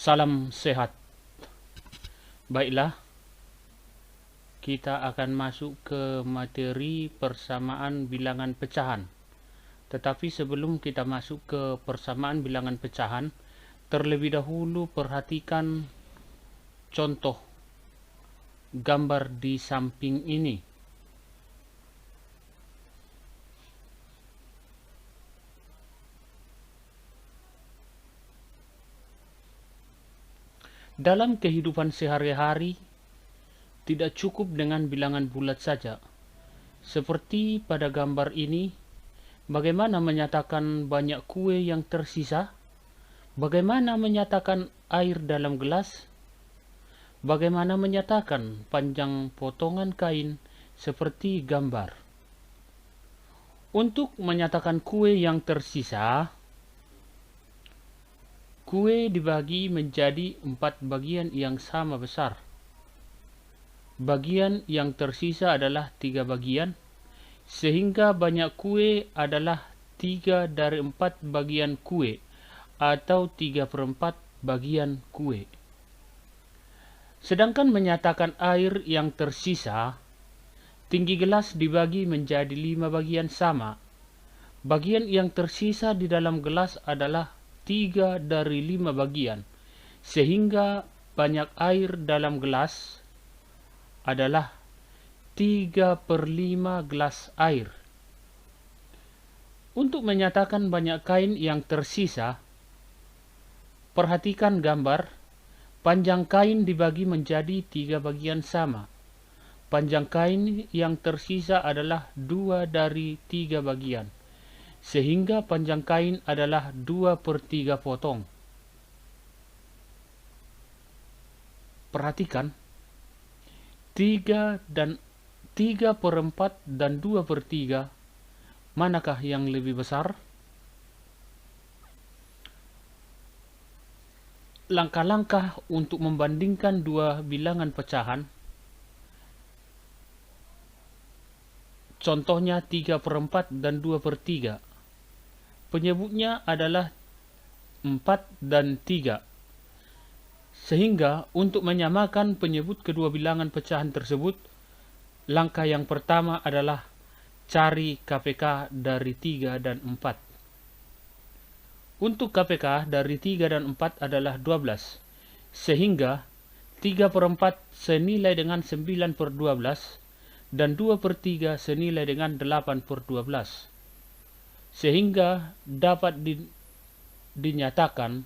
Salam sehat. Baiklah, kita akan masuk ke materi persamaan bilangan pecahan. Tetapi sebelum kita masuk ke persamaan bilangan pecahan, terlebih dahulu perhatikan contoh gambar di samping ini. Dalam kehidupan sehari-hari, tidak cukup dengan bilangan bulat saja. Seperti pada gambar ini, bagaimana menyatakan banyak kue yang tersisa? Bagaimana menyatakan air dalam gelas? Bagaimana menyatakan panjang potongan kain seperti gambar? Untuk menyatakan kue yang tersisa, kue dibagi menjadi 4 bagian yang sama besar. Bagian yang tersisa adalah 3 bagian, sehingga banyak kue adalah 3 dari 4 bagian kue, atau 3/4 bagian kue. Sedangkan menyatakan air yang tersisa, tinggi gelas dibagi menjadi 5 bagian sama. Bagian yang tersisa di dalam gelas adalah 3 dari 5 bagian, sehingga banyak air dalam gelas adalah 3/5 gelas air. Untuk menyatakan banyak kain yang tersisa, perhatikan gambar. Panjang kain dibagi menjadi 3 bagian sama. Panjang kain yang tersisa adalah 2 dari 3 bagian, sehingga panjang kain adalah 2/3 potong. Perhatikan, 3/4 dan 2/3, manakah yang lebih besar? Langkah-langkah untuk membandingkan dua bilangan pecahan. Contohnya 3/4 dan 2/3. Penyebutnya adalah 4 dan 3. Sehingga untuk menyamakan penyebut kedua bilangan pecahan tersebut, langkah yang pertama adalah cari KPK dari 3 dan 4. Untuk KPK dari 3 dan 4 adalah 12, sehingga 3/4 senilai dengan 9/12 dan 2/3 senilai dengan 8/12. Sehingga dapat dinyatakan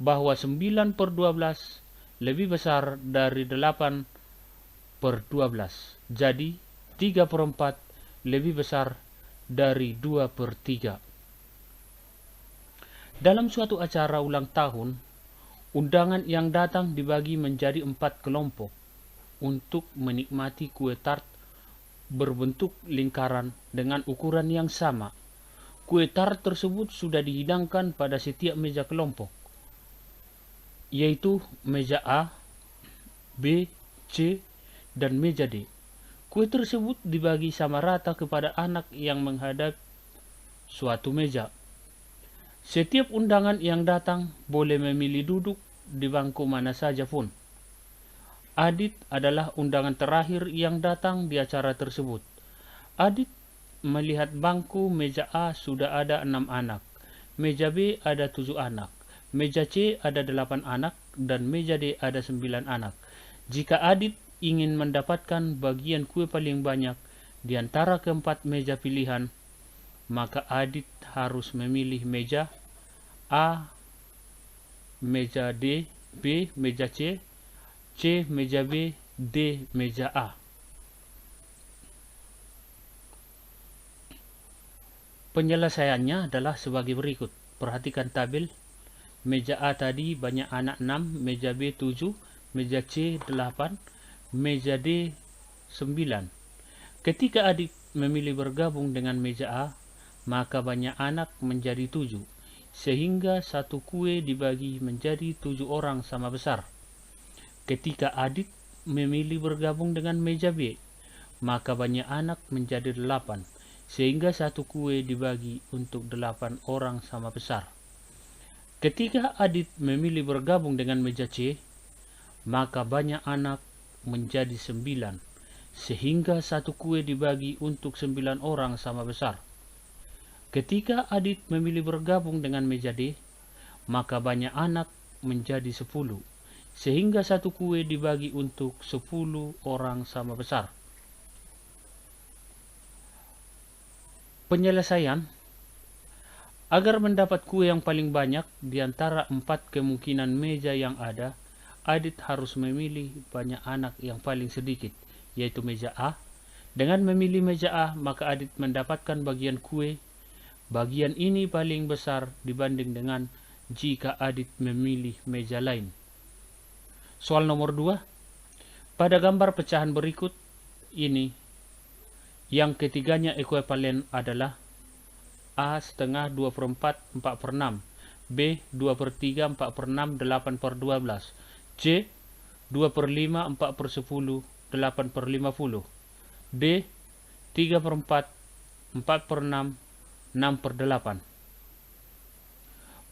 bahwa 9/12 lebih besar dari 8/12. Jadi 3/4 lebih besar dari 2/3. Dalam suatu acara ulang tahun, undangan yang datang dibagi menjadi 4 kelompok untuk menikmati kue tart berbentuk lingkaran dengan ukuran yang sama. Kue tart tersebut sudah dihidangkan pada setiap meja kelompok, yaitu meja A, B, C, dan meja D. Kue tersebut dibagi sama rata kepada anak yang menghadap suatu meja. Setiap undangan yang datang boleh memilih duduk di bangku mana saja pun. Adit adalah undangan terakhir yang datang di acara tersebut. Adit melihat bangku meja A sudah ada 6 anak, meja B ada 7 anak, meja C ada 8 anak, dan meja D ada 9 anak. Jika Adit ingin mendapatkan bagian kue paling banyak di antara keempat meja pilihan, maka Adit harus memilih meja A, meja D, B, meja C, C, meja B, D, meja A. Penyelesaiannya adalah sebagai berikut. Perhatikan tabel. Meja A tadi banyak anak 6, meja B 7, meja C 8, meja D 9. Ketika Adit memilih bergabung dengan meja A, maka banyak anak menjadi 7, sehingga satu kue dibagi menjadi 7 orang sama besar. Ketika Adit memilih bergabung dengan meja B, maka banyak anak menjadi 8, sehingga satu kue dibagi untuk 8 orang sama besar. Ketika Adit memilih bergabung dengan meja C, maka banyak anak menjadi 9, sehingga satu kue dibagi untuk 9 orang sama besar. Ketika Adit memilih bergabung dengan meja D, maka banyak anak menjadi 10, sehingga satu kue dibagi untuk 10 orang sama besar. Penyelesaian. Agar mendapat kue yang paling banyak di antara 4 kemungkinan meja yang ada, Adit harus memilih banyak anak yang paling sedikit, yaitu meja A. Dengan memilih meja A, maka Adit mendapatkan bagian kue. Bagian ini paling besar dibanding dengan jika Adit memilih meja lain. Soal nomor 2. Pada gambar pecahan berikut ini, yang ketiganya ekuivalen adalah A setengah 2/4 4/6, B 2/3 4/6 8/12, C 2/5 4/10 8/50, D 3/4 4/6 6/8.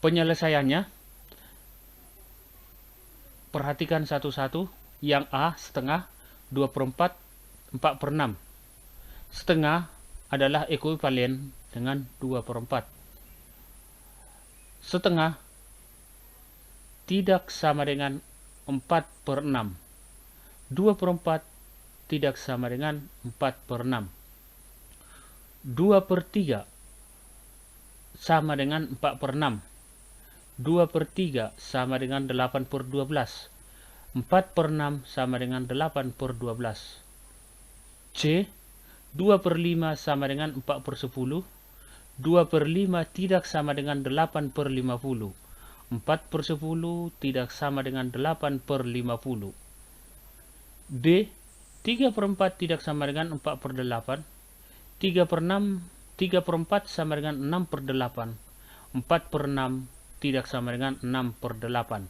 Penyelesaiannya, perhatikan satu-satu. Yang A setengah 2/4 4/6. Setengah adalah ekuivalen dengan 2/4. Setengah tidak sama dengan 4/6. 2/4 tidak sama dengan 4/6. 2/3 sama dengan 4/6. 2/3 sama dengan 8/12. 4/6 sama dengan 8/12. C 2/5 sama dengan 4/10. 2/5 tidak sama dengan 8/50. 4/10 tidak sama dengan 8/50. D 3/4 tidak sama dengan 4/8. 3/4 sama dengan 6/8. 4/6 tidak sama dengan 6/8.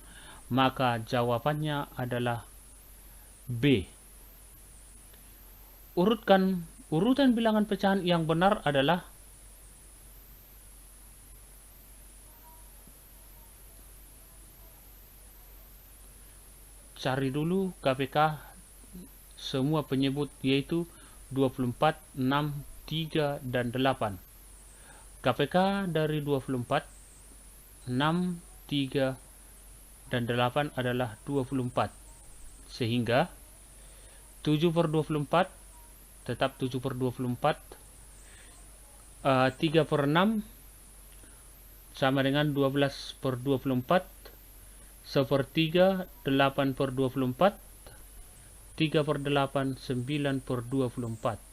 Maka jawabannya adalah B. Urutan bilangan pecahan yang benar adalah cari dulu KPK semua penyebut, yaitu 24, 6, 3, dan 8. KPK dari 24, 6, 3, dan 8 adalah 24. Sehingga 7/24 tetap 7/24. 3/6 sama dengan 12/24. 1/3 8/24. 3/8 9/24.